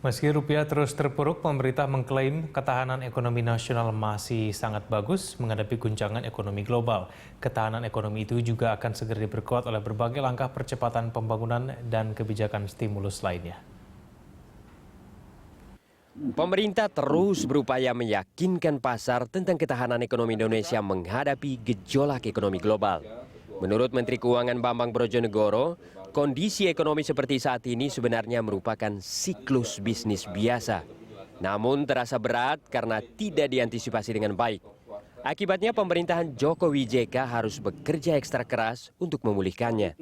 Meski rupiah terus terpuruk, pemerintah mengklaim ketahanan ekonomi nasional masih sangat bagus menghadapi guncangan ekonomi global. Ketahanan ekonomi itu juga akan segera diperkuat oleh berbagai langkah percepatan pembangunan dan kebijakan stimulus lainnya. Pemerintah terus berupaya meyakinkan pasar tentang ketahanan ekonomi Indonesia menghadapi gejolak ekonomi global. Menurut Menteri Keuangan Bambang Brojonegoro, kondisi ekonomi seperti saat ini sebenarnya merupakan siklus bisnis biasa. Namun terasa berat karena tidak diantisipasi dengan baik. Akibatnya pemerintahan Jokowi JK harus bekerja ekstra keras untuk memulihkannya.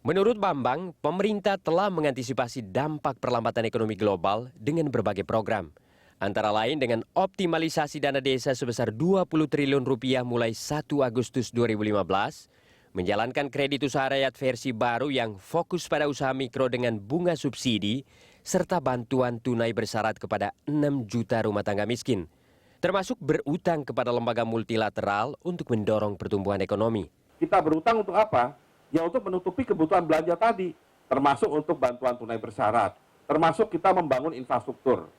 Menurut Bambang, pemerintah telah mengantisipasi dampak perlambatan ekonomi global dengan berbagai program. Antara lain dengan optimalisasi dana desa sebesar 20 triliun rupiah mulai 1 Agustus 2015, menjalankan kredit usaha rakyat versi baru yang fokus pada usaha mikro dengan bunga subsidi, serta bantuan tunai bersyarat kepada 6 juta rumah tangga miskin, termasuk berutang kepada lembaga multilateral untuk mendorong pertumbuhan ekonomi. Kita berutang untuk apa? Ya untuk menutupi kebutuhan belanja tadi, termasuk untuk bantuan tunai bersyarat, termasuk kita membangun infrastruktur.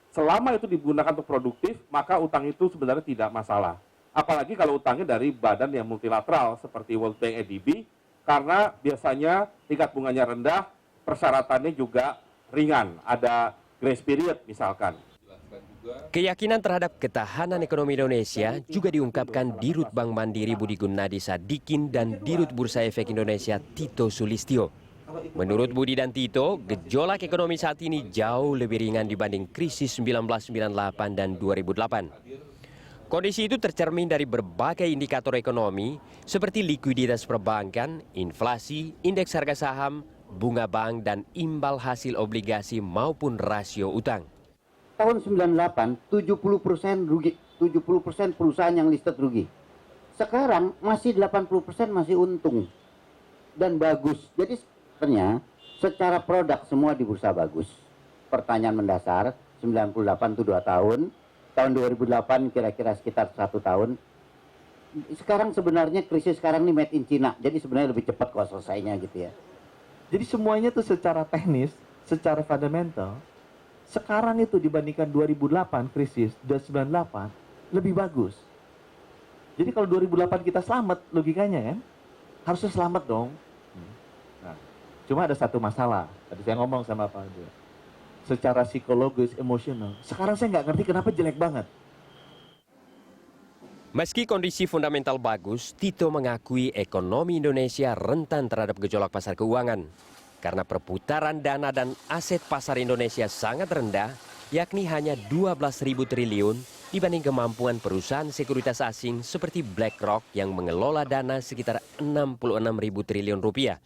Selama itu digunakan untuk produktif, maka utang itu sebenarnya tidak masalah. Apalagi kalau utangnya dari badan yang multilateral seperti World Bank, ADB, karena biasanya tingkat bunganya rendah, persyaratannya juga ringan, ada grace period misalkan. Keyakinan terhadap ketahanan ekonomi Indonesia juga diungkapkan Dirut Bank Mandiri Budi Gunadi Sadikin dan Dirut Bursa Efek Indonesia Tito Sulistyo. Menurut Budi dan Tito, gejolak ekonomi saat ini jauh lebih ringan dibanding krisis 1998 dan 2008. Kondisi itu tercermin dari berbagai indikator ekonomi seperti likuiditas perbankan, inflasi, indeks harga saham, bunga bank, dan imbal hasil obligasi maupun rasio utang. Tahun 98, 70% rugi, 70% perusahaan yang listed rugi. Sekarang masih 80% masih untung dan bagus. Jadi sebenarnya secara produk semua di bursa bagus. Pertanyaan mendasar, 98 itu 2 tahun. Tahun 2008 kira-kira sekitar 1 tahun. Sekarang sebenarnya krisis sekarang ini made in China. Jadi sebenarnya lebih cepat kok selesainya gitu ya. Jadi semuanya tuh secara teknis, secara fundamental, sekarang itu dibandingkan 2008 krisis dan 98 lebih bagus. Jadi kalau 2008 kita selamat logikanya kan, harusnya selamat dong. Nah, cuma ada satu masalah. Tadi saya ngomong sama Pak Ade. Secara psikologis, emosional. Sekarang saya nggak ngerti kenapa jelek banget. Meski kondisi fundamental bagus, Tito mengakui ekonomi Indonesia rentan terhadap gejolak pasar keuangan. Karena perputaran dana dan aset pasar Indonesia sangat rendah, yakni hanya 12.000 triliun dibanding kemampuan perusahaan sekuritas asing seperti BlackRock yang mengelola dana sekitar 66.000 triliun rupiah.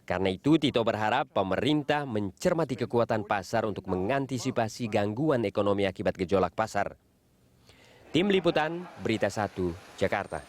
Karena itu, Tito berharap pemerintah mencermati kekuatan pasar untuk mengantisipasi gangguan ekonomi akibat gejolak pasar. Tim Liputan, Berita 1, Jakarta.